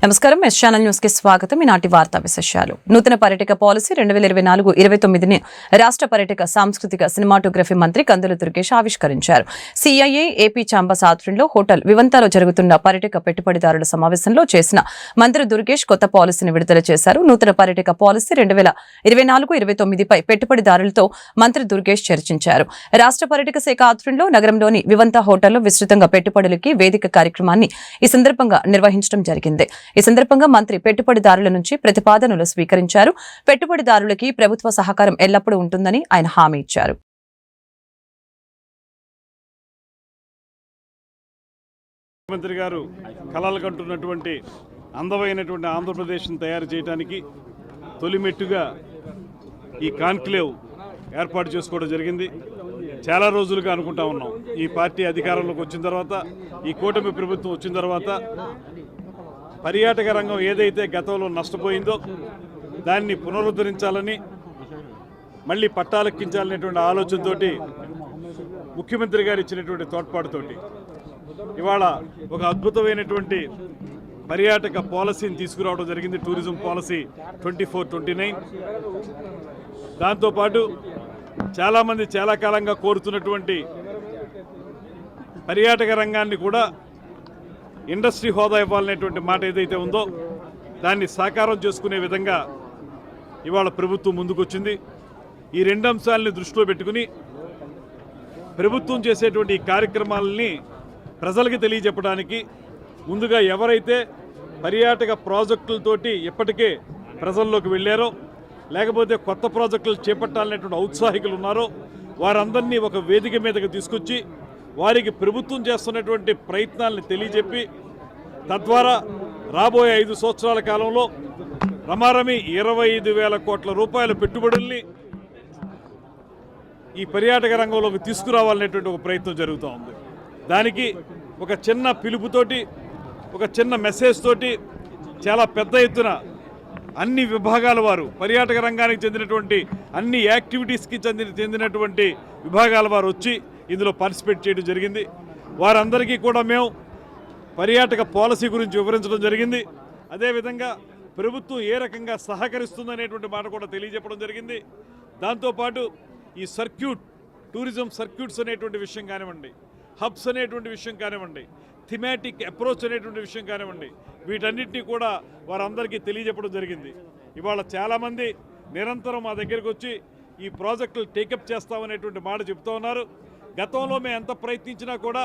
నమస్కారం S channel news కి స్వాగతం. ఈనాటి వార్తా విశేషాలు. నూతన పర్యాటక పాలసీ 2024-29 రాష్ట్ర పర్యాటక సాంస్కృతిక సినిమాటోగ్రఫీ మంత్రి కందుల దుర్గేష్ ఆవిష్కరించారు. సిఐఏ ఏపీ ఛాంబర్స్ ఆధ్వర్యంలో హోటల్ వివంతాలో జరుగుతున్న పర్యాటక పెట్టుబడిదారుల సమావేశంలో చేసిన మంత్రి దుర్గేష్ కొత్త పాలసీని విడుదల చేశారు. నూతన పర్యాటక పాలసీ 2024-29 పై పెట్టుబడిదారులతో మంత్రి దుర్గేష్ చర్చించారు. రాష్ట్ర పర్యాటక శాఖ ఆధ్వర్యంలో నగరంలోని వివంతా హోటల్లో విస్తృతంగా పెట్టుబడులకి వేదిక కార్యక్రమాన్ని ఈ సందర్భంగా నిర్వహించడం జరిగింది. ఈ సందర్భంగా మంత్రి పెట్టుబడిదారుల నుంచి ప్రతిపాదనలు స్వీకరించారు. పెట్టుబడిదారులకి ప్రభుత్వ సహకారం ఎల్లప్పుడూ ఉంటుందని ఆయన హామీ ఇచ్చారు. ముఖ్యమంత్రి గారు కలలు కంటున్నటువంటి అందమైనటువంటి ఆంధ్రప్రదేశ్ను తయారు చేయడానికి తొలిమెట్టుగా ఈ కాన్క్లేవ్ ఏర్పాటు చేసుకోవడం జరిగింది. చాలా రోజులుగా అనుకుంటా ఉన్నాం. ఈ పార్టీ అధికారంలోకి వచ్చిన తర్వాత, ఈ కూటమి ప్రభుత్వం వచ్చిన తర్వాత పర్యాటక రంగం ఏదైతే గతంలో నష్టపోయిందో దాన్ని పునరుద్ధరించాలని, మళ్ళీ పట్టాలెక్కించాలనేటువంటి ఆలోచనతోటి ముఖ్యమంత్రి గారు ఇచ్చినటువంటి తోడ్పాటుతోటి ఇవాళ ఒక అద్భుతమైనటువంటి పర్యాటక పాలసీని తీసుకురావడం జరిగింది. Tourism policy 24-29. దాంతోపాటు చాలామంది చాలా కాలంగా కోరుతున్నటువంటి పర్యాటక రంగాన్ని కూడా ఇండస్ట్రీ హోదా ఇవ్వాలనేటువంటి మాట ఏదైతే ఉందో దాన్ని సాకారం చేసుకునే విధంగా ఇవాళ ప్రభుత్వం ముందుకొచ్చింది. ఈ రెండు అంశాలని దృష్టిలో పెట్టుకుని ప్రభుత్వం చేసేటువంటి ఈ కార్యక్రమాలని ప్రజలకి తెలియజెప్పడానికి ముందుగా ఎవరైతే పర్యాటక ప్రాజెక్టులతోటి ఇప్పటికే ప్రజల్లోకి వెళ్ళారో, లేకపోతే కొత్త ప్రాజెక్టులు చేపట్టాలనేటువంటి ఔత్సాహికులు ఉన్నారో వారందరినీ ఒక వేదిక మీదకి తీసుకొచ్చి వారికి ప్రభుత్వం చేస్తున్నటువంటి ప్రయత్నాలను తెలియజెప్పి తద్వారా రాబోయే 5 సంవత్సరాల కాలంలో రమారమి 25,000 కోట్ల రూపాయల పెట్టుబడుల్ని ఈ పర్యాటక రంగంలోకి తీసుకురావాలనేటువంటి ఒక ప్రయత్నం జరుగుతూ ఉంది. దానికి ఒక చిన్న పిలుపుతోటి, ఒక చిన్న మెసేజ్ తోటి చాలా పెద్ద ఎత్తున అన్ని విభాగాల వారు, పర్యాటక రంగానికి చెందినటువంటి అన్ని యాక్టివిటీస్కి చెందినటువంటి విభాగాల వారు వచ్చి ఇందులో పార్టిసిపేట్ చేయడం జరిగింది. వారందరికీ కూడా మేము పర్యాటక పాలసీ గురించి వివరించడం జరిగింది. అదేవిధంగా ప్రభుత్వం ఏ రకంగా సహకరిస్తుందనేటువంటి మాట కూడా తెలియజెప్పడం జరిగింది. దాంతోపాటు ఈ టూరిజం సర్క్యూట్స్ అనేటువంటి విషయం కానివ్వండి, హబ్స్ అనేటువంటి విషయం కానివ్వండి, థిమాటిక్ అప్రోచ్ అనేటువంటి విషయం కానివ్వండి, వీటన్నిటినీ కూడా వారందరికీ తెలియజెప్పడం జరిగింది. ఇవాళ చాలామంది నిరంతరం మా దగ్గరికి వచ్చి ఈ ప్రాజెక్టులు టేకప్ చేస్తామనేటువంటి మాట చెప్తూ ఉన్నారు. గతంలో మేము ఎంత ప్రయత్నించినా కూడా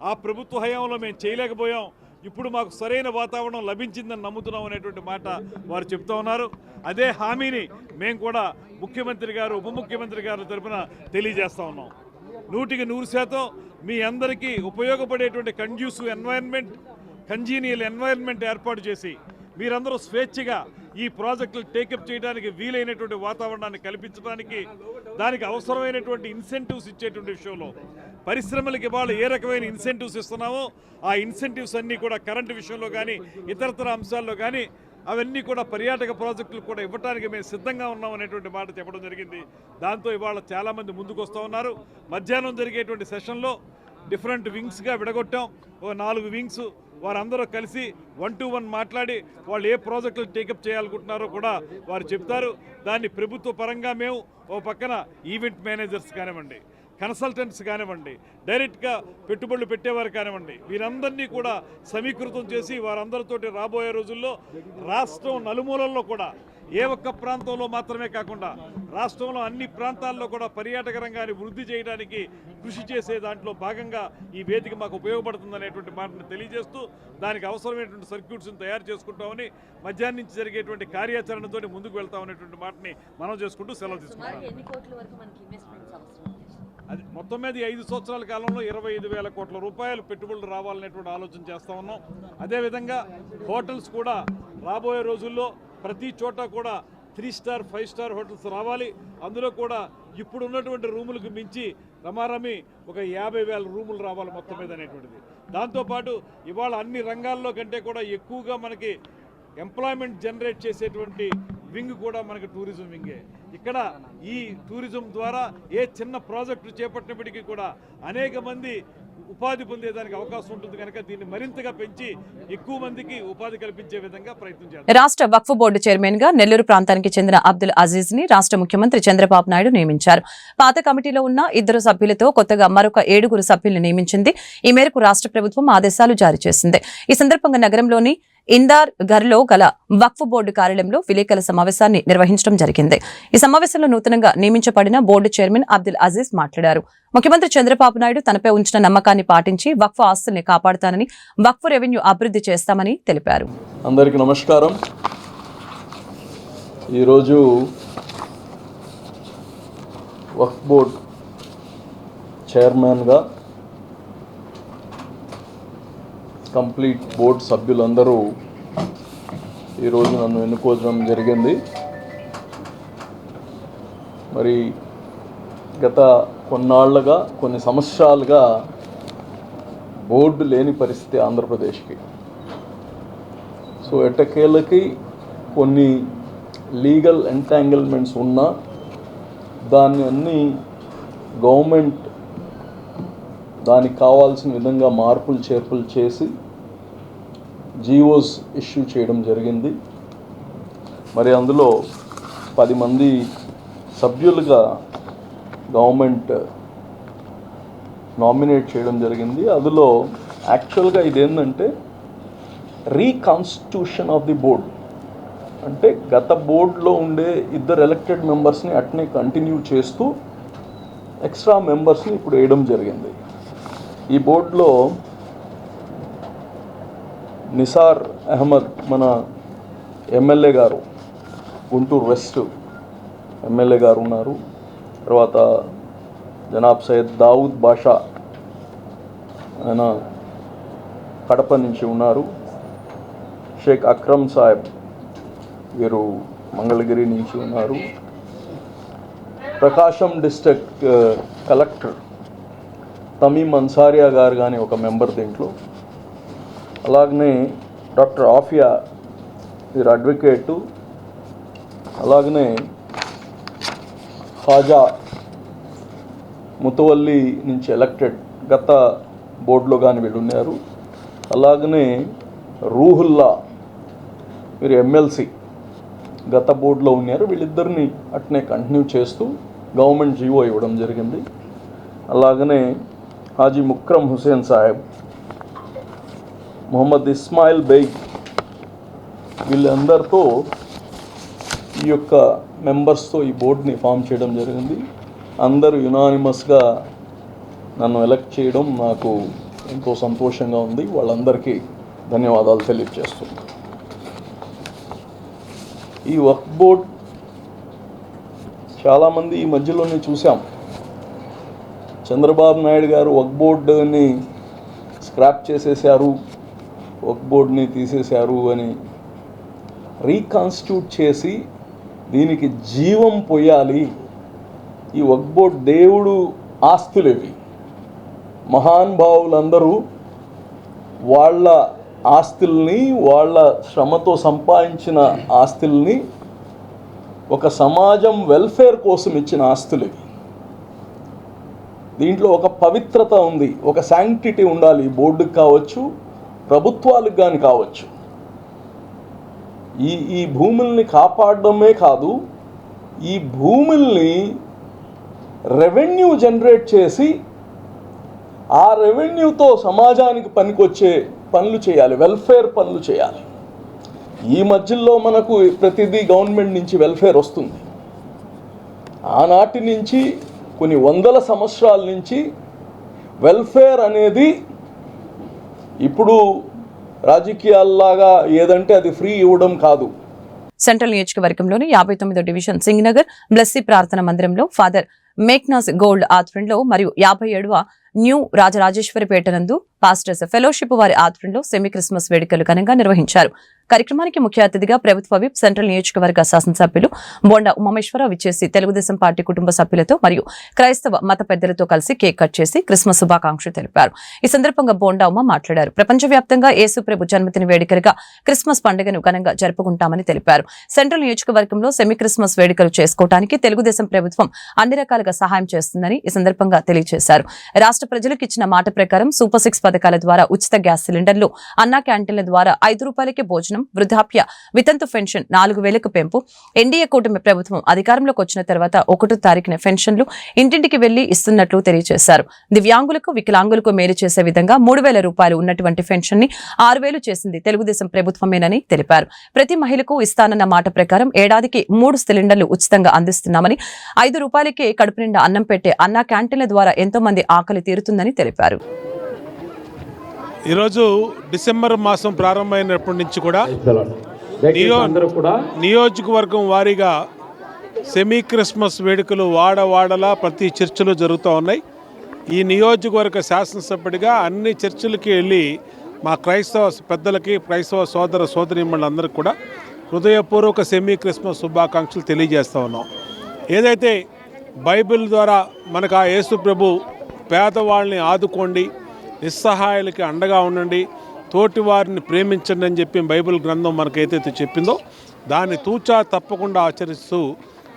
ఆ ప్రభుత్వ హయాంలో మేము చేయలేకపోయాం, ఇప్పుడు మాకు సరైన వాతావరణం లభించిందని నమ్ముతున్నాం అనేటువంటి మాట వారు చెప్తూ ఉన్నారు. అదే హామీని మేము కూడా ముఖ్యమంత్రి గారు, ఉప ముఖ్యమంత్రి గారి తరఫున తెలియజేస్తూ ఉన్నాం. 100% మీ అందరికీ ఉపయోగపడేటువంటి కంజీనియల్ ఎన్వైరన్మెంట్ ఏర్పాటు చేసి మీరందరూ స్వేచ్ఛగా ఈ ప్రాజెక్టులు టేకప్ చేయడానికి వీలైనటువంటి వాతావరణాన్ని కల్పించడానికి, దానికి అవసరమైనటువంటి ఇన్సెంటివ్స్ ఇచ్చేటువంటి విషయంలో పరిశ్రమలకు ఇవాళ ఏ రకమైన ఇన్సెంటివ్స్ ఇస్తున్నామో ఆ ఇన్సెంటివ్స్ అన్నీ కూడా కరెంటు విషయంలో కానీ ఇతరతర అంశాల్లో కానీ అవన్నీ కూడా పర్యాటక ప్రాజెక్టులు కూడా ఇవ్వడానికి మేము సిద్ధంగా ఉన్నాం అనేటువంటి మాట చెప్పడం జరిగింది. దాంతో ఇవాళ చాలామంది ముందుకు వస్తూ ఉన్నారు. మధ్యాహ్నం జరిగేటువంటి సెషన్లో డిఫరెంట్ వింగ్స్గా విడగొట్టాం. ఓ 4 వింగ్స్ వారందరూ కలిసి 1-to-1 మాట్లాడి వాళ్ళు ఏ ప్రాజెక్టులు టేకప్ చేయాలనుకుంటున్నారో కూడా వారు చెప్తారు. దాన్ని ప్రభుత్వ పరంగా మేము ఓ పక్కన ఈవెంట్ మేనేజర్స్ కానివ్వండి, కన్సల్టెంట్స్ కానివ్వండి, డైరెక్ట్గా పెట్టుబడులు పెట్టేవారు కానివ్వండి, వీరందరినీ కూడా సమీకృతం చేసి వారందరితోటి రాబోయే రోజుల్లో రాష్ట్రం నలుమూలల్లో కూడా ఏ ఒక్క ప్రాంతంలో మాత్రమే కాకుండా రాష్ట్రంలో అన్ని ప్రాంతాల్లో కూడా పర్యాటక రంగాన్ని వృద్ధి చేయడానికి కృషి చేసే దాంట్లో భాగంగా ఈ వేదిక మాకు ఉపయోగపడుతుందనేటువంటి మాటను తెలియజేస్తూ దానికి అవసరమైనటువంటి సర్క్యూట్స్ని తయారు చేసుకుంటామని, మధ్యాహ్నం నుంచి జరిగేటువంటి కార్యాచరణతో ముందుకు వెళ్తామనేటువంటి మాటని మనం చేసుకుంటూ సెలవు తీసుకుంటాం. అది మొత్తం మీద 5 సంవత్సరాల కాలంలో 25,000 కోట్ల రూపాయలు పెట్టుబడులు రావాలనేటువంటి ఆలోచన చేస్తూ ఉన్నాం. అదేవిధంగా హోటల్స్ కూడా రాబోయే రోజుల్లో ప్రతి చోట కూడా 3 స్టార్ 5 స్టార్ హోటల్స్ రావాలి. అందులో కూడా ఇప్పుడు ఉన్నటువంటి రూములకు మించి రమారమి ఒక 50,000 రూములు రావాలి మొత్తం మీద అనేటువంటిది. దాంతోపాటు ఇవాళ అన్ని రంగాల్లో కంటే కూడా ఎక్కువగా మనకి ఎంప్లాయ్మెంట్ జనరేట్ చేసేటువంటి వింగ్ కూడా మనకి టూరిజం వింగే. ఇక్కడ ఈ టూరిజం ద్వారా ఏ చిన్న ప్రాజెక్టు చేపట్టినప్పటికీ కూడా అనేక మంది ఉపాధి పొందేదానికి అవకాశం ఉంటుంది కనుక దీన్ని మరింతగా పెంచి ఎక్కువ మందికి ఉపాధి కల్పించే విధంగా ప్రయత్నం చేయాలి. రాష్ట్ర వక్ఫ్ బోర్డు చైర్మన్ గా నెల్లూరు ప్రాంతానికి చెందిన అబ్దుల్ అజీజ్ ని రాష్ట్ర ముఖ్యమంత్రి చంద్రబాబు నాయుడు నియమించారు. పాత కమిటీలో ఉన్న 2 సభ్యులతో కొత్తగా మరొక 7 సభ్యులను నియమించింది. ఈ మేరకు రాష్ట్ర ప్రభుత్వం ఆదేశాలు జారీ చేసింది. ఈ సందర్భంగా నగరంలోని ఇందార్ ఘర్లో గల వక్ఫ్ బోర్డు కార్యాలయంలో విలేకరుల సమావేశాన్ని నిర్వహించడం జరిగింది. ఈ సమావేశంలో నూతనంగా నియమించబడిన బోర్డు చైర్మన్ అబ్దుల్ అజీజ్ మాట్లాడారు. ముఖ్యమంత్రి చంద్రబాబు నాయుడు తనపై ఉంచిన నమ్మకాన్ని పాటించి వక్ఫ్ ఆస్తుల్ని కాపాడుతానని, వక్ఫ్ రెవెన్యూ అభివృద్ధి చేస్తామని తెలిపారు. అందరికీ నమస్కారం. ఈరోజు వక్ఫ్ బోర్డు చైర్మన్గా కంప్లీట్ బోర్డు సభ్యులందరూ ఈరోజు నన్ను ఎన్నుకోవడం జరిగింది. మరి గత కొన్నాళ్లుగా, కొన్ని సంవత్సరాలుగా బోర్డు లేని పరిస్థితి ఆంధ్రప్రదేశ్కి. సో ఎట్టకేళ్ళకి కొన్ని లీగల్ ఎంటాంగిల్మెంట్స్ ఉన్నా దాన్ని అన్ని గవర్నమెంట్ దానికి కావాల్సిన విధంగా మార్పులు చేర్పులు చేసి జీవోస్ ఇష్యూ చేయడం జరిగింది. మరి అందులో 10 మంది సభ్యులుగా గవర్నమెంట్ నామినేట్ చేయడం జరిగింది. అందులో యాక్చువల్గా ఇదేంటంటే రీకాన్స్టిట్యూషన్ ఆఫ్ ది బోర్డ్, అంటే గత బోర్డులో ఉండే 2 ఎలక్టెడ్ మెంబర్స్ని అట్నే కంటిన్యూ చేస్తూ ఎక్స్ట్రా మెంబర్స్ని ఇప్పుడు వేయడం జరిగింది. ఈ బోర్డులో నిసార్ అహ్మద్ మన ఎమ్మెల్యే గారు, గుంటూరు వెస్ట్ ఎమ్మెల్యే గారు ఉన్నారు. తర్వాత జనాబ్ సయ్యద్ దావుద్ బాషా, ఆయన కడప నుంచి ఉన్నారు. షేక్ అక్రమ్ సాహెబ్ వీరు మంగళగిరి నుంచి ఉన్నారు. ప్రకాశం డిస్ట్రిక్ట్ కలెక్టర్ తమీమ్ అన్సారియా గారు కానీ ఒక మెంబర్ దీంట్లో. అలాగనే డాక్టర్ ఆఫియా వీరు అడ్వకేటు. అలాగనే ఖాజా ముతవల్లి నుంచి ఎలక్టెడ్, గత బోర్డులో కానీ వీళ్ళు ఉన్నారు. అలాగనే రూహుల్లా వీరు ఎమ్మెల్సీ, గత బోర్డులో ఉన్నారు. వీళ్ళిద్దరిని అట్నే కంటిన్యూ చేస్తూ గవర్నమెంట్ జీవో ఇవ్వడం జరిగింది. అలాగనే హాజీ ముక్రమ్ హుసేన్ సాహెబ్, మొహమ్మద్ ఇస్మాయిల్ బేగ్, వీళ్ళందరితో ఈ యొక్క మెంబర్స్తో ఈ బోర్డుని ఫామ్ చేయడం జరిగింది. అందరూ యునానిమస్గా నన్ను ఎలక్ట్ చేయడం నాకు ఎంతో సంతోషంగా ఉంది. వాళ్ళందరికీ ధన్యవాదాలు తెలియజేస్తున్నాను. ఈ వక్ఫ్ బోర్డ్ చాలామంది ఈ మధ్యలోనే చూసాం, చంద్రబాబు నాయుడు గారు వక్ఫ్ బోర్డుని స్క్రాప్ చేసేసారు, వక్ఫ్ బోర్డుని తీసేశారు అని రీకాన్స్టిట్యూట్ చేసి దీనికి జీవం పోయాలి. ఈ వక్ఫ్ బోర్డు దేవుడు ఆస్తులేవి. మహానుభావులందరూ వాళ్ళ ఆస్తుల్ని, వాళ్ళ శ్రమతో సంపాదించిన ఆస్తుల్ని ఒక సమాజం వెల్ఫేర్ కోసం ఇచ్చిన ఆస్తులు. దీంట్లో ఒక పవిత్రత ఉంది, ఒక శాంక్టిటీ ఉండాలి. బోర్డుకి కావచ్చు, ప్రభుత్వాలకు కానీ కావచ్చు. ఈ భూముల్ని కాపాడడమే కాదు, ఈ భూముల్ని రెవెన్యూ జనరేట్ చేసి ఆ రెవెన్యూతో సమాజానికి పనికొచ్చే పనులు చేయాలి, వెల్ఫేర్ పనులు చేయాలి. ఈ మధ్యలో మనకు ప్రతిదీ గవర్నమెంట్ నుంచి వెల్ఫేర్ వస్తుంది. ఆనాటి నుంచి కొన్ని వందల సంవత్సరాల నుంచి వెల్ఫేర్ అనేది ఇప్పుడు రాజకీయాల్లాగా ఏదంటే అది ఫ్రీ ఇవ్వడం కాదు. సెంట్రల్ నియోజకవర్గంలోని 59వ డివిజన్ సింగ్నగర్ బ్లెస్సీ ప్రార్థన మందిరంలో ఫాదర్ మేక్నాస్ గోల్డ్ ఆధ్వర్యంలో మరియు 57వ న్యూ రాజరాజేశ్వరిపేట నందు పాస్టర్స్ ఫెలోషిప్ వారి ఆధ్వర్యంలో సెమీ క్రిస్మస్ వేడుకలు ఘనంగా నిర్వహించారు. కార్యక్రమానికి ముఖ్య అతిథిగా ప్రభుత్వ విప్ సెంట్రల్ నియోజకవర్గ శాసనసభ్యులు బోండా ఉమామేశ్వరరావు విచ్చేసి తెలుగుదేశం పార్టీ కుటుంబ సభ్యులతో మరియు క్రైస్తవ మత పెద్దలతో కలిసి కేక్ కట్ చేసి క్రిస్మస్ శుభాకాంక్షలు తెలిపారు. ఈ సందర్భంగా బోండా ఉమ మాట్లాడారు. ప్రపంచవ్యాప్తంగా యేసు ప్రభు జన్మదిన వేడుకలుగా క్రిస్మస్ పండుగను ఘనంగా జరుపుకుంటామని తెలిపారు. సెంట్రల్ నియోజకవర్గంలో సెమీ క్రిస్మస్ వేడుకలు చేసుకోవడానికి తెలుగుదేశం ప్రభుత్వం అన్ని రకాలుగా సహాయం చేస్తుందని ఈ సందర్భంగా తెలియజేశారు. రాష్ట్ర ప్రజలకు ఇచ్చిన మాట ప్రకారం సూపర్ 6 పథకాల ద్వారా ఉచిత గ్యాస్ సిలిండర్లు, అన్నా క్యాంటీన్ల ద్వారా 5 రూపాయలకే భోజనం, వృద్ధాప్య వితంతు పెన్షన్ 4,000కు పెంపు, ఎన్డీఏ కూటమి ప్రభుత్వం అధికారంలోకి వచ్చిన తర్వాత 1వ తారీఖున పెన్షన్లు ఇంటింటికి వెళ్లి ఇస్తున్నట్లు తెలియజేశారు. దివ్యాంగులకు, వికలాంగులకు మేలు చేసే విధంగా 3,000 రూపాయలు ఉన్నటువంటి పెన్షన్ ని 6,000 చేసింది తెలుగుదేశం ప్రభుత్వమేనని తెలిపారు. ప్రతి మహిళకు ఇస్తానన్న మాట ప్రకారం ఏడాదికి 3 సిలిండర్లు ఉచితంగా అందిస్తున్నామని, 5 రూపాయలకే కడుపు నిండా అన్నం పెట్టే అన్నా క్యాంటీన్ల ద్వారా ఎంతో మంది ఆకలి తీరుతుందని తెలిపారు. ఈరోజు డిసెంబర్ మాసం ప్రారంభమైనప్పటి నుంచి కూడా నియోజకవర్గం వారీగా సెమీ క్రిస్మస్ వేడుకలు వాడవాడలా ప్రతి చర్చిలో జరుగుతూ ఉన్నాయి. ఈ నియోజకవర్గ శాసనసభ్యుడిగా అన్ని చర్చిలకి వెళ్ళి మా క్రైస్తవ పెద్దలకి, క్రైస్తవ సోదర సోదరీమణులందరికీ కూడా హృదయపూర్వక సెమీ క్రిస్మస్ శుభాకాంక్షలు తెలియజేస్తూ ఉన్నాం. ఏదైతే బైబిల్ ద్వారా మనకు ఆ యేసు ప్రభు పేదవాళ్ళని ఆదుకోండి, నిస్సహాయాలకి అండగా ఉండండి, తోటి వారిని ప్రేమించండి అని చెప్పి బైబిల్ గ్రంథం మనకైతే చెప్పిందో దాన్ని తూచా తప్పకుండా ఆచరిస్తూ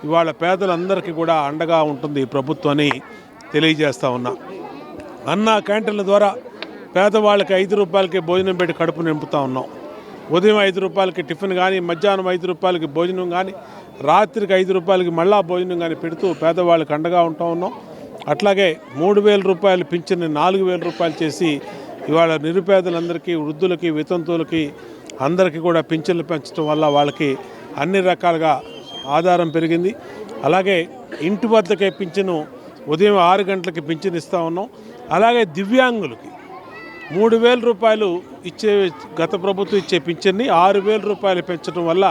ఇవాళ పేదలందరికీ కూడా అండగా ఉంటుంది ఈ ప్రభుత్వాన్ని తెలియజేస్తూ ఉన్నా. అన్నా క్యాంటీన్ల ద్వారా పేదవాళ్ళకి 5 రూపాయలకి భోజనం పెట్టి కడుపు నింపుతూ ఉన్నాం. ఉదయం 5 రూపాయలకి టిఫిన్ కానీ, మధ్యాహ్నం 5 రూపాయలకి భోజనం కానీ, రాత్రికి 5 రూపాయలకి మళ్ళా భోజనం కానీ పెడుతూ పేదవాళ్ళకి అండగా ఉంటూ ఉన్నాం. అట్లాగే 3,000 రూపాయలు పింఛన్ 4,000 రూపాయలు చేసి ఇవాళ నిరుపేదలందరికీ, వృద్ధులకి, వితంతువులకి అందరికీ కూడా పింఛన్లు పెంచడం వల్ల వాళ్ళకి అన్ని రకాలుగా ఆధారం పెరిగింది. అలాగే ఇంటి వద్దకే పింఛను ఉదయం 6 గంటలకి పింఛన్ ఇస్తూ ఉన్నాం. అలాగే దివ్యాంగులకి 3,000 రూపాయలు ఇచ్చే గత ప్రభుత్వం ఇచ్చే పింఛన్ని 6,000 రూపాయలు పెంచడం వల్ల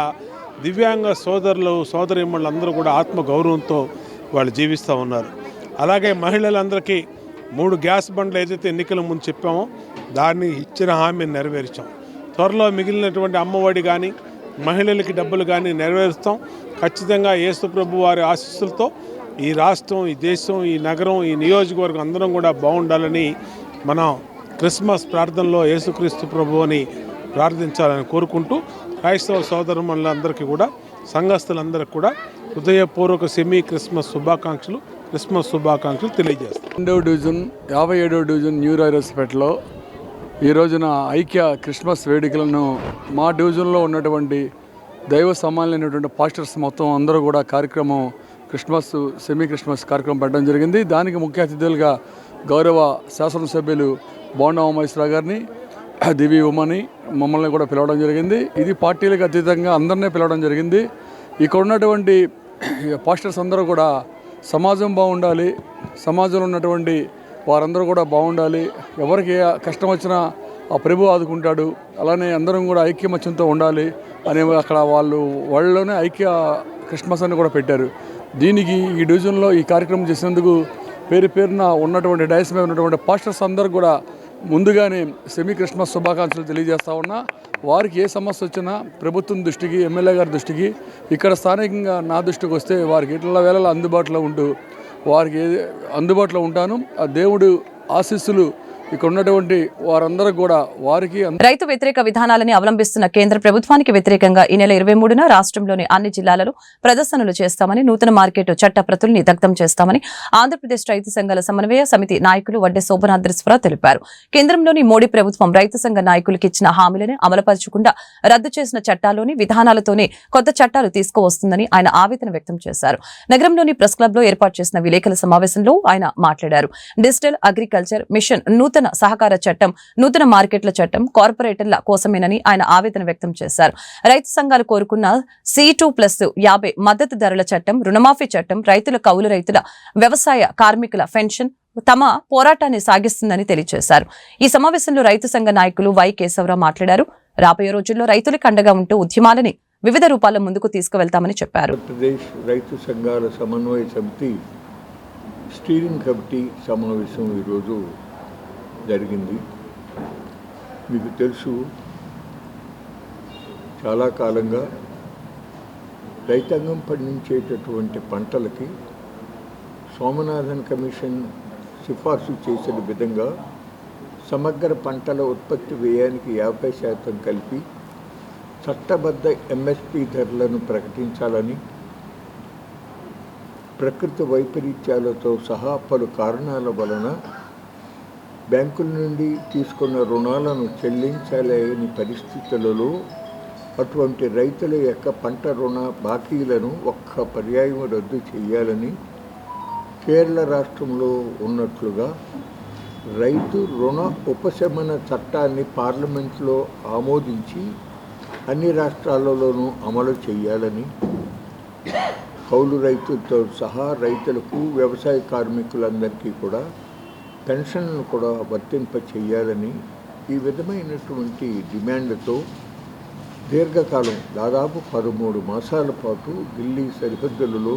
దివ్యాంగ సోదరులు సోదరీమణులు అందరూ కూడా ఆత్మగౌరవంతో వాళ్ళు జీవిస్తూ ఉన్నారు. అలాగే మహిళలందరికీ 3 గ్యాస్ బండ్లు ఏదైతే ఎన్నికల ముందు చెప్పామో దాన్ని ఇచ్చిన హామీని నెరవేర్చాం. త్వరలో మిగిలినటువంటి అమ్మఒడి కానీ, మహిళలకి డబ్బులు కానీ నెరవేరుస్తాం. ఖచ్చితంగా యేసు ప్రభు వారి ఆశీస్సులతో ఈ రాష్ట్రం, ఈ దేశం, ఈ నగరం, ఈ నియోజకవర్గం అందరం కూడా బాగుండాలని మనం క్రిస్మస్ ప్రార్థనలో యేసుక్రీస్తు ప్రభువుని ప్రార్థించాలని కోరుకుంటూ క్రైస్తవ సోదరులందరికీ కూడా, సంఘస్థులందరికీ కూడా హృదయపూర్వక సెమీ క్రిస్మస్ శుభాకాంక్షలు తెలియజేస్తాం. 2వ డివిజన్ 57వ డివిజన్ న్యూ రాయరస్పేటలో ఈ రోజున ఐక్య క్రిస్మస్ వేడుకలను మా డివిజన్లో ఉన్నటువంటి దైవ సమానులైనటువంటి పాస్టర్స్ మొత్తం అందరూ కూడా కార్యక్రమం సెమీ క్రిస్మస్ కార్యక్రమం పెట్టడం జరిగింది. దానికి ముఖ్య అతిథులుగా గౌరవ శాసనసభ్యులు బోండా ఉమామేశ్వరరావు గారిని, దివి ఉమని మమ్మల్ని కూడా పిలవడం జరిగింది. ఇది పార్టీలకు అతీతంగా అందరినీ పిలవడం జరిగింది. ఇక్కడ ఉన్నటువంటి పాస్టర్స్ అందరూ కూడా సమాజం బాగుండాలి, సమాజంలో ఉన్నటువంటి వారందరూ కూడా బాగుండాలి, ఎవరికి కష్టం వచ్చినా ఆ ప్రభు ఆదుకుంటాడు, అలానే అందరం కూడా ఐక్యమత్యంతో ఉండాలి అనే అక్కడ వాళ్ళలోనే ఐక్య క్రిస్మస్ అని కూడా పెట్టారు. దీనికి ఈ డివిజన్లో ఈ కార్యక్రమం చేసినందుకు పేరున ఉన్నటువంటి డైస్ మీద ఉన్నటువంటి పాస్టర్స్ అందరూ కూడా ముందుగానే సెమీ క్రిస్మస్ శుభాకాంక్షలు తెలియజేస్తా ఉన్నా. వారికి ఏ సమస్య వచ్చినా ప్రభుత్వం దృష్టికి, ఎమ్మెల్యే గారి దృష్టికి, ఇక్కడ స్థానికంగా నా దృష్టికి వస్తే వారికి ఇట్లా వేళలా అందుబాటులో ఉంటూ వారికి అందుబాటులో ఉంటాను. ఆ దేవుడు ఆశీస్సులు ఇక్కడ ఉన్నటువంటి వారందరూ కూడా వారికి రైతు వ్యతిరేక విధానాలని అవలంబిస్తున్న కేంద్ర ప్రభుత్వానికి వ్యతిరేకంగా ఈ నెల 23న రాష్ట్రంలోని అన్ని జిల్లాలలో ప్రదర్శనలు చేస్తామని, నూతన మార్కెట్ చట్ట ప్రతుల్ని దగ్ధం చేస్తామని ఆంధ్రప్రదేశ్ రైతు సంఘాల సమన్వయ సమితి నాయకులు వడ్డే శోభనాద్రీశ్వరరావు తెలిపారు. కేంద్రంలోని మోడీ ప్రభుత్వం రైతు సంఘ నాయకులకు ఇచ్చిన హామీలను అమలుపరచకుండా రద్దు చేసిన చట్టాల్లోని విధానాలతోనే కొత్త చట్టాలు తీసుకువస్తుందని ఆయన ఆవేదన వ్యక్తం చేశారు. నగరంలోని ప్రెస్ క్లబ్ లో ఏర్పాటు చేసిన విలేకరుల సమావేశంలో ఆయన మాట్లాడారు. డిజిటల్ అగ్రికల్చర్ మిషన్, నూతన సహకార చట్టం, నూతన మార్కెట్ల చట్టం కార్పొరేటర్ల కోసమేనని ఆయన ఆవేదన వ్యక్తం చేశారు. రైతు సంఘాలు కోరుకున్న C2+50 మద్దతు ధరల చట్టం, రుణమాఫీ చట్టం, రైతుల కౌలు రైతుల వ్యవసాయ కార్మికుల పెన్షన్ తమ పోరాటాన్ని సాగిస్తుందని తెలియజేశారు. ఈ సమావేశంలో రైతు సంఘ నాయకులు వై కేశవరావు మాట్లాడారు. రాబోయే రోజుల్లో రైతులకు అండగా ఉంటూ ఉద్యమాలని వివిధ రూపాల్లో ముందుకు తీసుకువెళ్తామని చెప్పారు. ఆంధ్రప్రదేశ్ రైతు సంఘాల సమన్వయ సమితి స్టీరింగ్ కమిటీ సమావేశం ఈరోజు జరిగింది. మీకు తెలుసు, చాలా కాలంగా రైతాంగం పండించేటటువంటి పంటలకి సోమనాథన్ కమిషన్ సిఫార్సు చేసిన విధంగా సమగ్ర పంటల ఉత్పత్తి వ్యయానికి 50% కలిపి చట్టబద్ధ ఎంఎస్పి ధరలను ప్రకటించాలని, ప్రకృతి వైపరీత్యాలతో సహా పలు కారణాల వలన బ్యాంకుల నుండి తీసుకున్న రుణాలను చెల్లించలేని పరిస్థితులలో అటువంటి రైతుల యొక్క పంట రుణ బాకీలను ఒక్క పర్యాయం రద్దు చేయాలని కేరళ రాష్ట్రంలో ఉన్నట్లుగా రైతు రుణ ఉపశమన చట్టాన్ని పార్లమెంట్లో ఆమోదించి అన్ని రాష్ట్రాలలోనూ అమలు చేయాలని, కౌలు రైతులతో సహా రైతులకు, వ్యవసాయ కార్మికులందరికీ కూడా పెన్షన్లను కూడా వర్తింప చేయాలని ఈ విధమైనటువంటి డిమాండ్లతో దీర్ఘకాలం దాదాపు 13 మాసాల పాటు ఢిల్లీ సరిహద్దులలో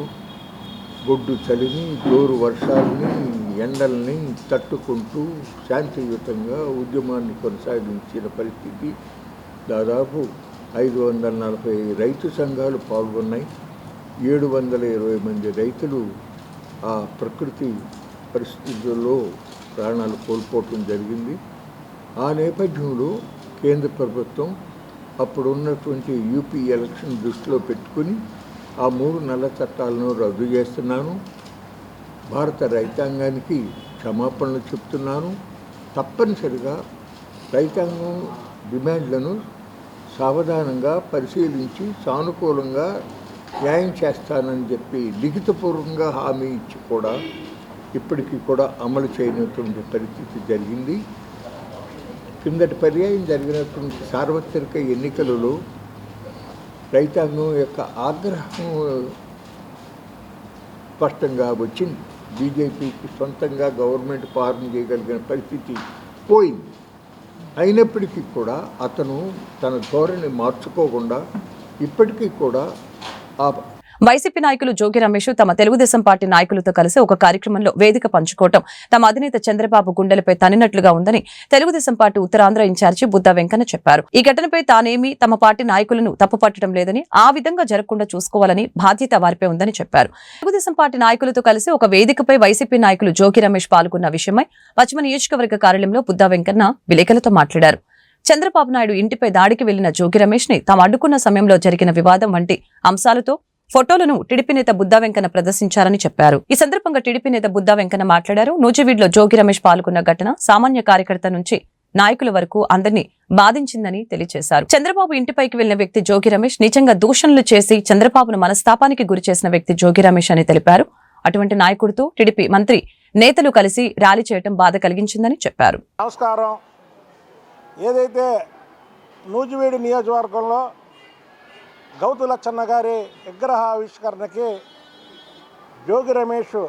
గొడ్డు చలిని, జోరు వర్షాలని, ఎండల్ని తట్టుకుంటూ శాంతియుతంగా ఉద్యమాన్ని కొనసాగించిన పరిస్థితి. దాదాపు 540 రైతు సంఘాలు పాల్గొన్నాయి. 720 మంది రైతులు ఆ ప్రకృతి పరిస్థితుల్లో ప్రాణాలు కోల్పోవటం జరిగింది. ఆ నేపథ్యంలో కేంద్ర ప్రభుత్వం అప్పుడున్నటువంటి యూపీ ఎలక్షన్ దృష్టిలో పెట్టుకుని ఆ 3 నల్ల చట్టాలను రద్దు చేస్తున్నాను, భారత రైతాంగానికి క్షమాపణలు చెప్తున్నాను, తప్పనిసరిగా రైతాంగం డిమాండ్లను సావధానంగా పరిశీలించి సానుకూలంగా న్యాయం చేస్తానని చెప్పి లిఖితపూర్వకంగా హామీ ఇచ్చి కూడా ఇప్పటికీ కూడా అమలు చేయనటువంటి పరిస్థితి జరిగింది. కిందటి పర్యాయం జరిగినటువంటి సార్వత్రిక ఎన్నికలలో రైతాంగం యొక్క ఆగ్రహం స్పష్టంగా వచ్చింది. బీజేపీకి సొంతంగా గవర్నమెంట్ ఫార్మ్ చేయగలిగిన పరిస్థితి పోయింది. అయినప్పటికీ కూడా అతను తన ధోరణి మార్చుకోకుండా ఇప్పటికీ కూడా ఆ వైసీపీ నాయకులు జోగి రమేష్ తమ తెలుగుదేశం పార్టీ నాయకులతో కలిసి ఒక కార్యక్రమంలో వేదిక పంచుకోవడం తమ అధినేత చంద్రబాబు గుండెలపై తన్నినట్లుగా ఉందని తెలుగుదేశం పార్టీ ఉత్తరాంధ్ర ఇన్ఛార్జి బుద్దా వెంకన్న చెప్పారు. ఈ ఘటనపై తానేమీ తమ పార్టీ నాయకులను తప్పుపట్టడం లేదని, ఆ విధంగా జరగకుండా చూసుకోవాలని బాధ్యత వారిపై ఉందని చెప్పారు. తెలుగుదేశం పార్టీ నాయకులతో కలిసి ఒక వేదికపై వైసీపీ నాయకులు జోగి రమేష్ పాల్గొన్న విషయమై పశ్చిమ నియోజకవర్గ కార్యాలయంలో బుద్దా వెంకన్న విలేకరులతో మాట్లాడారు. చంద్రబాబు నాయుడు ఇంటిపై దాడికి వెళ్లిన జోగి రమేష్ ని తాము అడ్డుకున్న సమయంలో జరిగిన వివాదం వంటి అంశాలతో ఫోటోలను టీడీపీ నేత బుద్దా వెంకన్న ప్రదర్శించారని చెప్పారు. ఈ సందర్భంగా టీడీపీ నేత బుద్దా వెంకన్న మాట్లాడారు. నూజివీడులో జోగి రమేష్ పాల్గొన్న ఘటన సామాన్య కార్యకర్త నుంచి నాయకుల వరకు అందరినీ బాధించిందని తెలియజేశారు. చంద్రబాబు ఇంటిపైకి వెళ్లిన వ్యక్తి జోగి రమేష్ నిజంగా దూషణలు చేసి చంద్రబాబును మనస్తాపానికి గురి చేసిన వ్యక్తి జోగి రమేష్ అని తెలిపారు. అటువంటి నాయకుడితో టీడీపీ మంత్రి నేతలు కలిసి ర్యాలీ చేయడం బాధ కలిగించిందని చెప్పారు. నమస్కారం. ఏదైతే నూజివీడు నియోజకవర్గంలో గౌతు లచ్చన్న గారి విగ్రహ ఆవిష్కరణకి జోగి రమేష్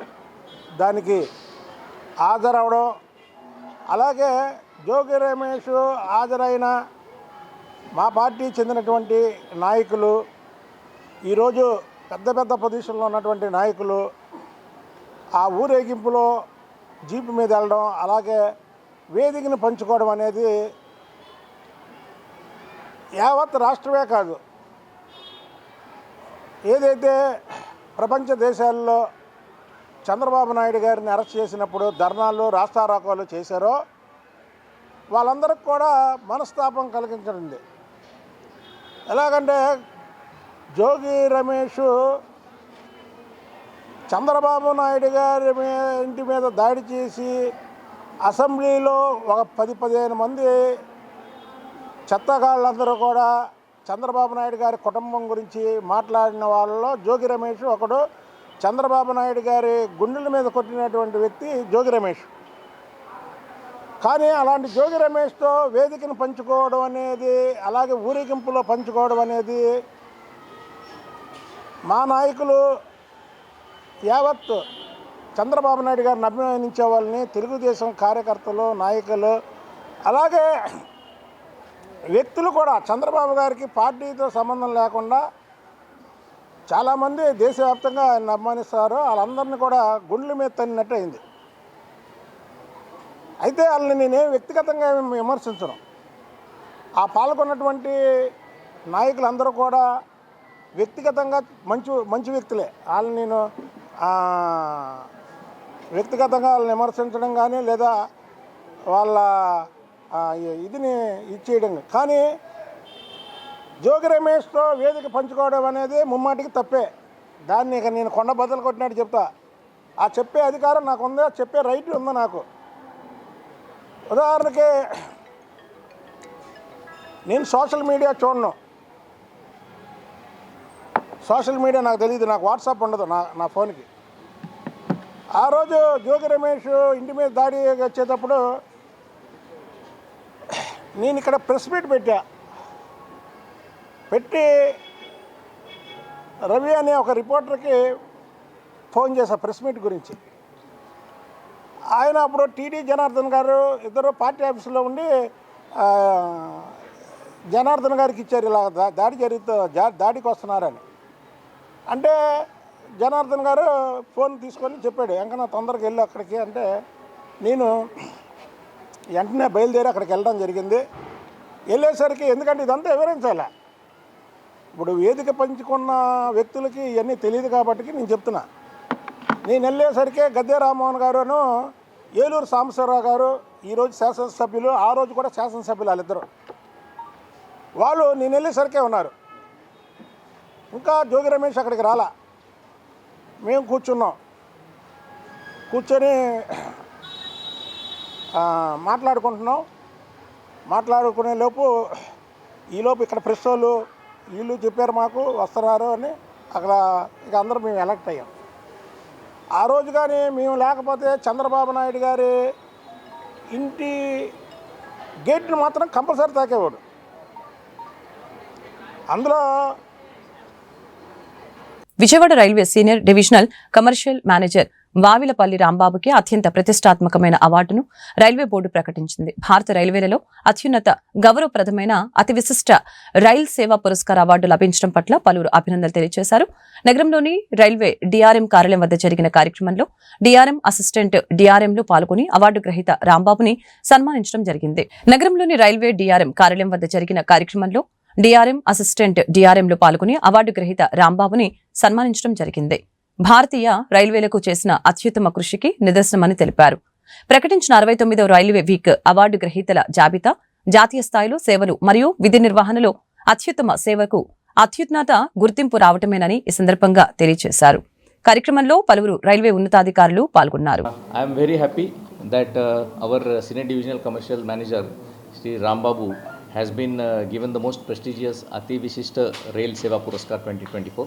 దానికి హాజరవడం, అలాగే జోగి రమేష్ హాజరైన మా పార్టీ చెందినటువంటి నాయకులు, ఈరోజు పెద్ద పెద్ద పొజిషన్లో ఉన్నటువంటి నాయకులు ఆ ఊరేగింపులో జీపు మీద వెళ్ళడం, అలాగే వేదికను పంచుకోవడం అనేది యావత్ రాష్ట్రమే కాదు, ఏదైతే ప్రపంచ దేశాల్లో చంద్రబాబు నాయుడు గారిని అరెస్ట్ చేసినప్పుడు ధర్నాలు, రాస్తారోకోలు చేశారో వాళ్ళందరికీ కూడా మనస్తాపం కలిగించండి. ఎలాగంటే జోగి రమేష్ చంద్రబాబు నాయుడు గారి ఇంటి మీద దాడి చేసి అసెంబ్లీలో ఒక 10-15 మంది చెత్తగాళ్ళందరూ కూడా చంద్రబాబు నాయుడు గారి కుటుంబం గురించి మాట్లాడిన వాళ్ళలో జోగి రమేష్ ఒకడు. చంద్రబాబు నాయుడు గారి గుండెల మీద కొట్టినటువంటి వ్యక్తి జోగి రమేష్. కానీ అలాంటి జోగి రమేష్తో వేదికను పంచుకోవడం అనేది, అలాగే ఊరేగింపులో పంచుకోవడం అనేది మా నాయకులు యావత్ చంద్రబాబు నాయుడు గారిని అభిమానించే వాళ్ళని, తెలుగుదేశం కార్యకర్తలు, నాయకులు, అలాగే వ్యక్తులు కూడా చంద్రబాబు గారికి పార్టీతో సంబంధం లేకుండా చాలామంది దేశవ్యాప్తంగా ఆయన అభిమానిస్తారు. వాళ్ళందరినీ కూడా గుండెల మీద తన్నినట్టు అయింది. అయితే వాళ్ళని నేనేం వ్యక్తిగతంగా విమర్శించను. ఆ పాల్గొన్నటువంటి నాయకులందరూ కూడా వ్యక్తిగతంగా మంచి వ్యక్తులే. వాళ్ళని నేను వ్యక్తిగతంగా వాళ్ళని విమర్శించడం కానీ లేదా వాళ్ళ ఇదిని ఇచ్చేయడం కానీ జోగి రమేష్తో వేదిక పంచుకోవడం అనేది ముమ్మాటికి తప్పే. దాన్ని ఇక నేను కొండ బద్దలు కొట్టినట్టు చెప్తా. ఆ చెప్పే అధికారం నాకు ఉంది, చెప్పే రైట్ ఉంది నాకు. ఉదాహరణకి నేను సోషల్ మీడియా చూడను, సోషల్ మీడియా నాకు తెలియదు, నాకు వాట్సాప్ ఉండదు నా ఫోన్కి. ఆ రోజు జోగి రమేష్ ఇంటి మీద దాడి వచ్చేటప్పుడు నేను ఇక్కడ ప్రెస్ మీట్ పెట్టి రవి అనే ఒక రిపోర్టర్కి ఫోన్ చేశా ప్రెస్ మీట్ గురించి. ఆయన అప్పుడు టీడీ జనార్దన్ గారు ఇద్దరు పార్టీ ఆఫీసులో ఉండి జనార్దన్ గారికి ఇచ్చారు ఇలా దాడికి వస్తున్నారని. అంటే జనార్దన్ గారు ఫోన్ తీసుకొని చెప్పాడు, ఎంకన్నా తొందరగా వెళ్ళు అక్కడికి అంటే నేను వెంటనే బయలుదేరి అక్కడికి వెళ్ళడం జరిగింది. వెళ్ళేసరికి ఎందుకంటే ఇదంతా వివరించాలి, ఇప్పుడు వేదిక పంచుకున్న వ్యక్తులకి ఇవన్నీ తెలియదు కాబట్టి నేను చెప్తున్నా. నేను వెళ్ళేసరికి గద్దె రామ్మోహన్ గారును ఏలూరు సాంబశివరావు గారు ఈరోజు శాసనసభ్యులు, ఆ రోజు కూడా శాసనసభ్యులు వాళ్ళిద్దరు, వాళ్ళు నేను వెళ్ళేసరికే ఉన్నారు. ఇంకా జోగి రమేష్ అక్కడికి రాలా. మేము కూర్చొని మాట్లాడుకునే లోపు ఈలోపు ఇక్కడ ప్రెస్ వాళ్ళు వీళ్ళు చెప్పారు మాకు వస్తున్నారు అని. అక్కడ ఇక అందరూ మేము ఎలక్ట్ అయ్యాం. ఆ రోజు కానీ మేము లేకపోతే చంద్రబాబు నాయుడు గారి ఇంటి గేట్ని మాత్రం కంపల్సరీ తాకేవాడు. అందులో Vijayawada railway senior divisional commercial manager Vavilapalli రాంబాబుకి అత్యంత ప్రతిష్టాత్మకమైన అవార్డును రైల్వే బోర్డు ప్రకటించింది. భారత రైల్వేలలో అత్యున్నత గౌరవప్రదమైన అతి విశిష్ట రైల్ సేవా పురస్కార్ అవార్డు లభించడం పట్ల పలువురు అభినందనలు తెలియజేశారు. నగరంలోని రైల్వే డిఆర్ఎం కార్యాలయం వద్ద జరిగిన కార్యక్రమంలో డిఆర్ఎం అసిస్టెంట్ డిఆర్ఎంలు పాల్గొని అవార్డు గ్రహీత రాంబాబుని సన్మానించడం జరిగింది. నగరంలోని రైల్వే డిఆర్ఎం కార్యాలయం వద్ద జరిగిన కార్యక్రమంలో డిఆర్ఎం అసిస్టెంట్ డిఆర్ఎంలు పాల్గొని అవార్డు గ్రహీత రాంబాబుని సన్మానించడం జరిగింది. భారతీయ రైల్వేలకు చేసిన అత్యుత్తమ కృషికి నిదర్శనమని తెలిపారు. ప్రకటించిన 69వ రైల్వే వీక్ అవార్డు గ్రహీతల జాబితా జాతీయ స్థాయిలో సేవలు మరియు విధి నిర్వహణలో అత్యుత్తమ సేవకు అత్యున్నత గుర్తింపు రావటమేనని ఈ సందర్భంగా తెలియజేశారు. కార్యక్రమంలో పలువురు రైల్వే ఉన్నతాధికారులు పాల్గొన్నారు. I am very happy that our senior divisional commercial manager Sri Rambabu has been given the most prestigious Ati Vishishta Rail Seva Puraskar 2024.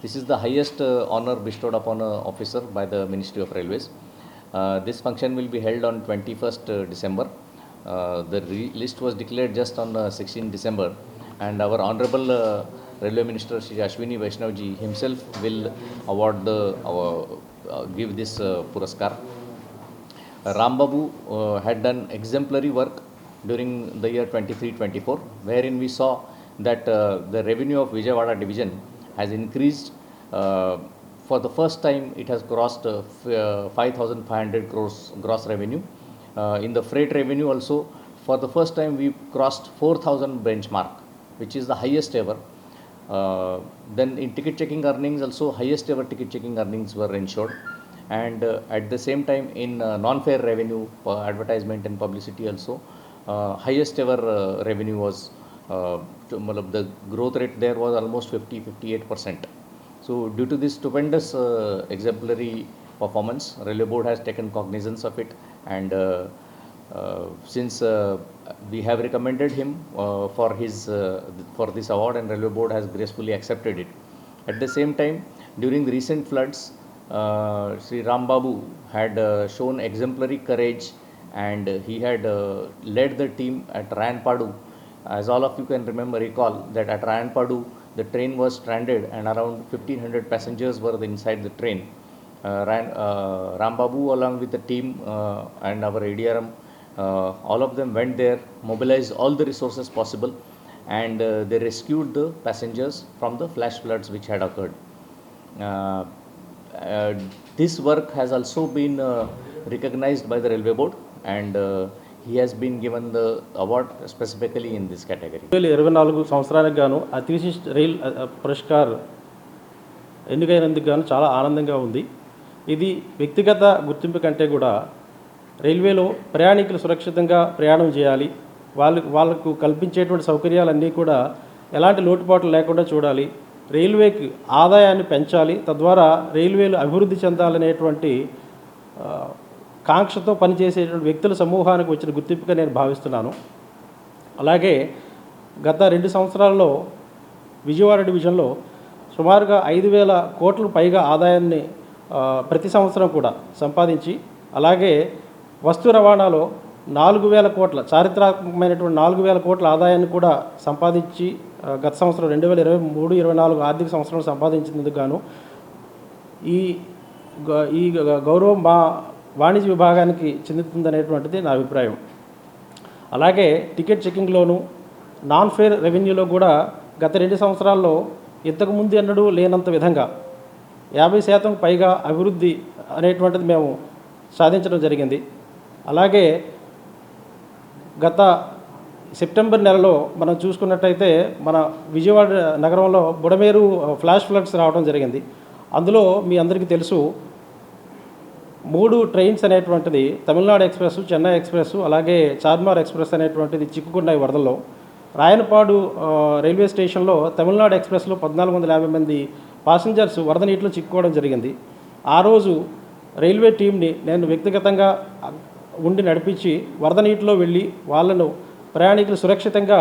This is the highest honor bestowed upon an officer by the Ministry of Railways. This function will be held on 21st December. The list was declared just on 16 December, and our Honorable Railway Minister Shri Ashwini Vaishnavji himself will award give this Puraskar. Rambabu had done exemplary work during the year 23-24, wherein we saw that the revenue of Vijayawada division has increased. For the first time, it has crossed 5,500 crores gross revenue. In the freight revenue also, for the first time, we crossed 4,000 benchmark, which is the highest ever. Then in ticket checking earnings also, highest ever ticket checking earnings were ensured. And at the same time, in non-fare revenue, advertisement and publicity also, highest ever revenue was, the growth rate there was almost 50-58%. So due to this stupendous exemplary performance, Railway Board has taken cognizance of it, and since we have recommended him for this award, and Railway Board has gracefully accepted it. At the same time, during the recent floods, Sri Rambabu had shown exemplary courage, and he had led the team at Rayanpadu. As all of you can recall that at Rayanpadu the train was stranded and around 1,500 passengers were inside the train. Rambabu along with the team and our ADRM, all of them went there, mobilized all the resources possible, and they rescued the passengers from the flash floods which had occurred. This work has also been recognized by the Railway Board, and he has been given the award specifically in this category. 2024 సంవత్సరానికి గాను అతి విశిష్ట rail పురస్కార్ ఎన్నికైనందుకు గాను చాలా ఆనందంగా ఉంది. ఇది వ్యక్తిగత గుర్తింపు కంటే కూడా రైల్వేలో ప్రయాణికులు సురక్షితంగా ప్రయాణం చేయాలి, వాళ్ళకు కల్పించేటువంటి సౌకర్యాలన్నీ కూడా ఎలాంటి లోటుపాట్లు లేకుండా చూడాలి, రైల్వేకి ఆదాయాన్ని పెంచాలి, తద్వారా రైల్వేలు అభివృద్ధి చెందాలనేటువంటి కాంక్షతో పనిచేసేటువంటి వ్యక్తుల సమూహానికి వచ్చిన గుర్తింపుగా నేను భావిస్తున్నాను. అలాగే గత 2 సంవత్సరాల్లో విజయవాడ డివిజన్లో సుమారుగా 5,000 కోట్లకు పైగా ఆదాయాన్ని ప్రతి సంవత్సరం కూడా సంపాదించి, అలాగే వస్తు రవాణాలో 4,000 కోట్ల చారిత్రాత్మకమైనటువంటి 4,000 కోట్ల ఆదాయాన్ని కూడా సంపాదించి గత సంవత్సరం 2023-24 ఆర్థిక సంవత్సరం సంపాదించినందుకు గాను ఈ గౌరవం మా వాణిజ్య విభాగానికి చెందుతుందనేటువంటిది నా అభిప్రాయం. అలాగే టికెట్ చెకింగ్లోను నాన్ ఫేర్ రెవెన్యూలో కూడా గత 2 సంవత్సరాల్లో ఇంతకుముందు ఎన్నడూ లేనంత విధంగా 50% పైగా అభివృద్ధి అనేటువంటిది మేము సాధించడం జరిగింది. అలాగే గత సెప్టెంబర్ నెలలో మనం చూసుకున్నట్టయితే మన విజయవాడ నగరంలో బుడమేరు ఫ్లాష్ ఫ్లడ్స్ రావడం జరిగింది. అందులో మీ అందరికీ తెలుసు 3 ట్రైన్స్ అనేటువంటిది తమిళనాడు ఎక్స్ప్రెస్, చెన్నై ఎక్స్ప్రెస్, అలాగే చార్మినార్ ఎక్స్ప్రెస్ అనేటువంటిది చిక్కుకున్నాయి వరదల్లో. రాయనపాడు రైల్వే స్టేషన్లో తమిళనాడు ఎక్స్ప్రెస్లో 1,450 మంది పాసింజర్స్ వరద నీటిలో చిక్కుకోవడం జరిగింది. ఆ రోజు రైల్వే టీంని నేను వ్యక్తిగతంగా ఉండి నడిపించి వరద నీటిలో వెళ్ళి వాళ్ళను ప్రయాణికులు సురక్షితంగా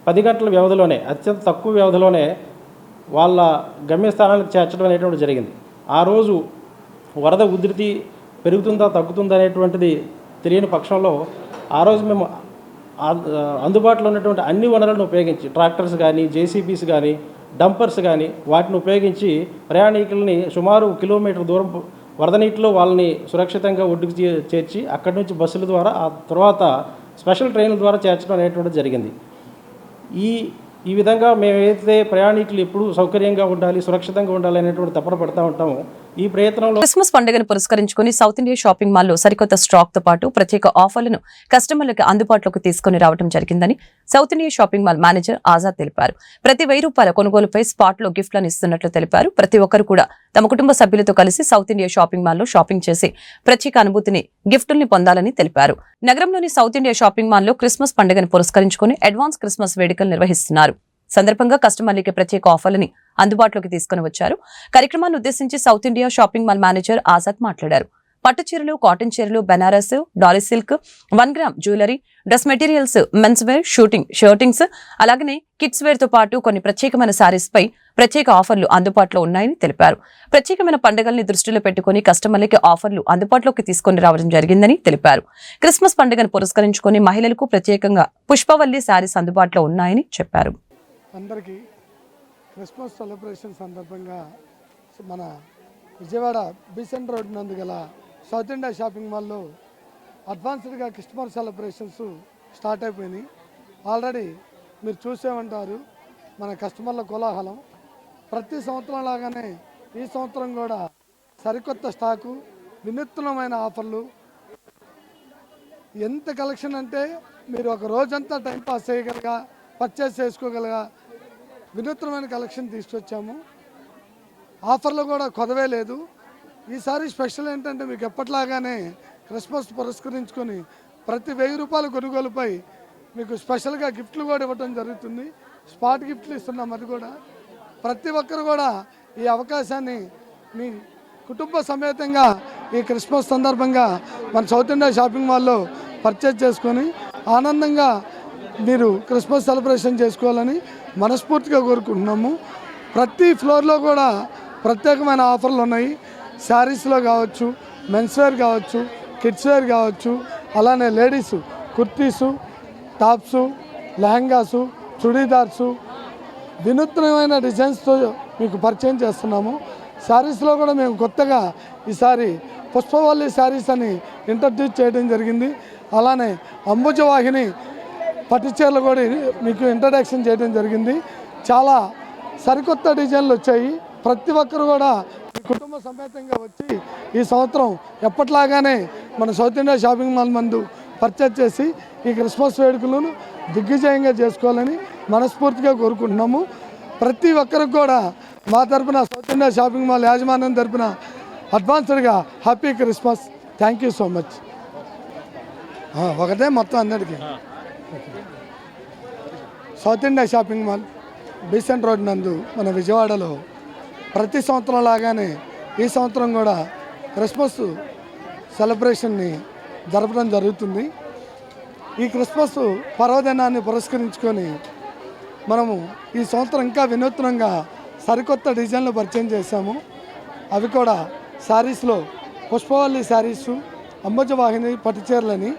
10 గంటల వ్యవధిలోనే, అత్యంత తక్కువ వ్యవధిలోనే వాళ్ళ గమ్యస్థానానికి చేర్చడం అనేటువంటి జరిగింది. ఆ రోజు వరద ఉధృతి పెరుగుతుందా తగ్గుతుందా అనేటువంటిది తెలియని పక్షంలో ఆ రోజు మేము అందుబాటులో ఉన్నటువంటి అన్ని వనరులను ఉపయోగించి ట్రాక్టర్స్ కానీ, జేసీబీస్ కానీ, డంపర్స్ కానీ వాటిని ఉపయోగించి ప్రయాణికుల్ని సుమారు 1 కిలోమీటర్ దూరం వరద నీటిలో వాళ్ళని సురక్షితంగా ఒడ్డుకు చేర్చి అక్కడి నుంచి బస్సుల ద్వారా ఆ తర్వాత స్పెషల్ ట్రైన్ల ద్వారా చేర్చడం అనేటువంటిది జరిగింది. ఈ విధంగా మేమైతే ప్రయాణికులు ఎప్పుడు సౌకర్యంగా ఉండాలి, సురక్షితంగా ఉండాలి అనేటువంటి తపన పడుతూ ఉంటాము. ఈ ప్రయత్నంలో క్రిస్మస్ పండుగను పురస్కరించుకుని సౌత్ ఇండియా షాపింగ్ మాల్లో సరికొత్త స్టాక్ తో పాటు ప్రత్యేక ఆఫర్లను కస్టమర్లకు అందుబాటులోకి తీసుకుని రావడం జరిగిందని south India shopping mall manager Azad తెలిపారు. ప్రతి 1,000 రూపాయల కొనుగోలుపై స్పాట్ లో గిఫ్ట్లను ఇస్తున్నట్లు తెలిపారు. ప్రతి ఒక్కరు కూడా తమ కుటుంబ సభ్యులతో కలిసి సౌత్ ఇండియా షాపింగ్ మాల్లో షాపింగ్ చేసి ప్రత్యేక అనుభూతిని, గిఫ్టుల్ని పొందాలని తెలిపారు. నగరంలోని సౌత్ ఇండియా షాపింగ్ మాల్లో క్రిస్మస్ పండుగను పురస్కరించుకుని అడ్వాన్స్ క్రిస్మస్ వేడుకలు నిర్వహిస్తున్నారు. సందర్భంగా కస్టమర్లకి ప్రత్యేక ఆఫర్లని అందుబాటులోకి తీసుకుని వచ్చారు. కార్యక్రమాన్ని ఉద్దేశించి South India shopping mall manager Azad మాట్లాడారు. పట్టు చీరలు, కాటన్ చీరలు, Banaras, dolly silk, 1 gram jewellery, dress materials, men's wear, shirtings, అలాగనే కిడ్స్ వేర్ తో పాటు కొన్ని ప్రత్యేకమైన శారీస్ పై ప్రత్యేక ఆఫర్లు అందుబాటులో ఉన్నాయని తెలిపారు. ప్రత్యేకమైన పండుగల్ని దృష్టిలో పెట్టుకుని కస్టమర్లకి ఆఫర్లు అందుబాటులోకి తీసుకుని రావడం జరిగిందని తెలిపారు. క్రిస్మస్ పండుగను పురస్కరించుకుని మహిళలకు ప్రత్యేకంగా పుష్పవల్లి శారీస్ అందుబాటులో ఉన్నాయని చెప్పారు. అందరికీ క్రిస్మస్ సెలబ్రేషన్ సందర్భంగా మన విజయవాడ బీసెంట్ రోడ్ నందు గల సౌత్ ఇండియా షాపింగ్ మాల్లో అడ్వాన్స్డ్గా క్రిస్మస్ సెలబ్రేషన్స్ స్టార్ట్ అయిపోయినాయి. ఆల్రెడీ మీరు చూసే ఉంటారు మన కస్టమర్ల కోలాహలం. ప్రతి సంవత్సరం లాగానే ఈ సంవత్సరం కూడా సరికొత్త స్టాకు, వినూత్నమైన ఆఫర్లు, ఎంత కలెక్షన్ అంటే మీరు ఒక రోజంతా టైంపాస్ చేయగలగా, పర్చేస్ చేసుకోగలగా వినూత్నమైన కలెక్షన్ తీసుకొచ్చాము. ఆఫర్లు కూడా కొదవే లేదు. ఈసారి స్పెషల్ ఏంటంటే మీకు ఎప్పట్లాగానే క్రిస్మస్ పురస్కరించుకొని ప్రతి 1,000 రూపాయల కొనుగోలుపై మీకు స్పెషల్గా గిఫ్ట్లు కూడా ఇవ్వడం జరుగుతుంది. స్పాట్ గిఫ్ట్లు ఇస్తున్నాం. అది కూడా ప్రతి ఒక్కరు కూడా ఈ అవకాశాన్ని మీ కుటుంబ సమేతంగా ఈ క్రిస్మస్ సందర్భంగా మన సౌత్ ఇండియా షాపింగ్ మాల్లో పర్చేజ్ చేసుకొని ఆనందంగా మీరు క్రిస్మస్ సెలబ్రేషన్ చేసుకోవాలని మనస్ఫూర్తిగా కోరుకుంటున్నాము. ప్రతి ఫ్లోర్లో కూడా ప్రత్యేకమైన ఆఫర్లు ఉన్నాయి. శారీస్లో కావచ్చు, మెన్స్ వేర్ కావచ్చు, కిడ్స్ వేర్ కావచ్చు, అలానే లేడీసు కుర్తీసు, టాప్సు, లెహంగాసు, చుడీదార్సు వినూత్నమైన డిజైన్స్తో మీకు పరిచయం చేస్తున్నాము. శారీస్లో కూడా మేము కొత్తగా ఈసారి పుష్పవల్లి శారీస్ అని ఇంట్రడ్యూస్ చేయడం జరిగింది. అలానే అంబుజవాహిని పట్టుచీరలు కూడా మీకు ఇంట్రడక్షన్ చేయడం జరిగింది. చాలా సరికొత్త డిజైన్లు వచ్చాయి. ప్రతి ఒక్కరు కూడా కుటుంబ సమేతంగా వచ్చి ఈ సంవత్సరం ఎప్పట్లాగానే మన సౌత్ ఇండియా షాపింగ్ మాల్ మందు పర్చేజ్ చేసి ఈ క్రిస్మస్ వేడుకలను దిగ్విజయంగా చేసుకోవాలని మనస్ఫూర్తిగా కోరుకుంటున్నాము. ప్రతి ఒక్కరికి కూడా మా తరపున సౌత్ ఇండియా షాపింగ్ మాల్ యాజమాన్యం తరపున అడ్వాన్స్డ్గా happy Christmas. Thank you so much. ఒకటే మొత్తం అందరికీ south India shopping mall Besant road నందు మన విజయవాడలో ప్రతి సంవత్సరం లాగానే ఈ సంవత్సరం కూడా క్రిస్మస్ సెలబ్రేషన్ని జరపడం జరుగుతుంది. ఈ క్రిస్మస్ పర్వదినాన్ని పురస్కరించుకొని మనము ఈ సంవత్సరం ఇంకా వినూత్నంగా సరికొత్త డిజైన్లు పరిచయం చేశాము. అవి కూడా శారీస్లో పుష్పవల్లి శారీసు, అంబుజవాహిని పట్టుచీరలని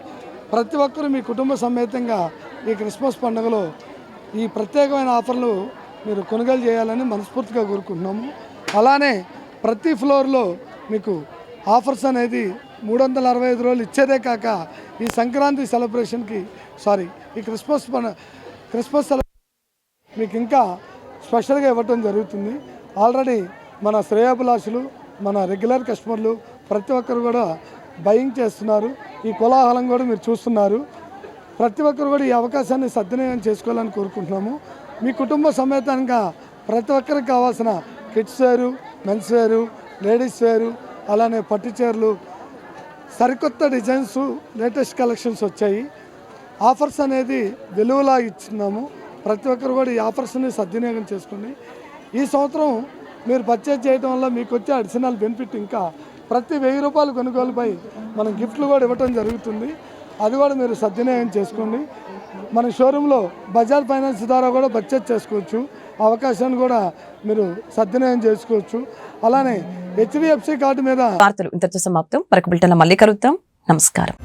ప్రతి ఒక్కరూ మీ కుటుంబ సమేతంగా ఈ క్రిస్మస్ పండుగలో ఈ ప్రత్యేకమైన ఆఫర్లు మీరు కొనుగోలు చేయాలని మనస్ఫూర్తిగా కోరుకుంటున్నాము. అలానే ప్రతి ఫ్లోర్లో మీకు ఆఫర్స్ అనేది 365 రోజులు ఇచ్చేదే కాక ఈ సంక్రాంతి సెలబ్రేషన్కి ఈ క్రిస్మస్ మీకు ఇంకా స్పెషల్గా ఇవ్వటం జరుగుతుంది. ఆల్రెడీ మన శ్రేయాభిలాషులు, మన రెగ్యులర్ కస్టమర్లు ప్రతి ఒక్కరు కూడా బయింగ్ చేస్తున్నారు. ఈ కోలాహలం కూడా మీరు చూస్తున్నారు. ప్రతి ఒక్కరు కూడా ఈ అవకాశాన్ని సద్వినియోగం చేసుకోవాలని కోరుకుంటున్నాము. మీ కుటుంబ సమేతంగా ప్రతి ఒక్కరికి కావాల్సిన కిడ్స్ వేరు, మెన్స్ వేరు, లేడీస్ వేరు, అలానే పట్టు చీరలు, సరికొత్త డిజైన్స్, లేటెస్ట్ కలెక్షన్స్ వచ్చాయి. ఆఫర్స్ అనేది వెలువలా ఇస్తున్నాము. ప్రతి ఒక్కరు కూడా ఈ ఆఫర్స్ని సద్వినియోగం చేసుకోండి. ఈ సంవత్సరం మీరు పర్చేజ్ చేయడం వల్ల మీకు వచ్చే అడిషనల్ బెనిఫిట్ ఇంకా ప్రతి 1000 రూపాయలు కొనుగోలుపై మనం గిఫ్ట్లు కూడా ఇవ్వడం జరుగుతుంది. అది కూడా మీరు సద్వినియోగం చేసుకోండి. మన షోరూంలో బజాజ్ ఫైనాన్స్ ద్వారా కూడా పర్చేజ్ చేసుకోవచ్చు. అవకాశాన్ని కూడా మీరు సద్వినియోగం చేసుకోవచ్చు. అలానే HDFC కార్డు మీద వార్తలు ఇంతటితో సమాప్తం. మరొక బులెటిన్లో మళ్ళీ కలుద్దాం. నమస్కారం.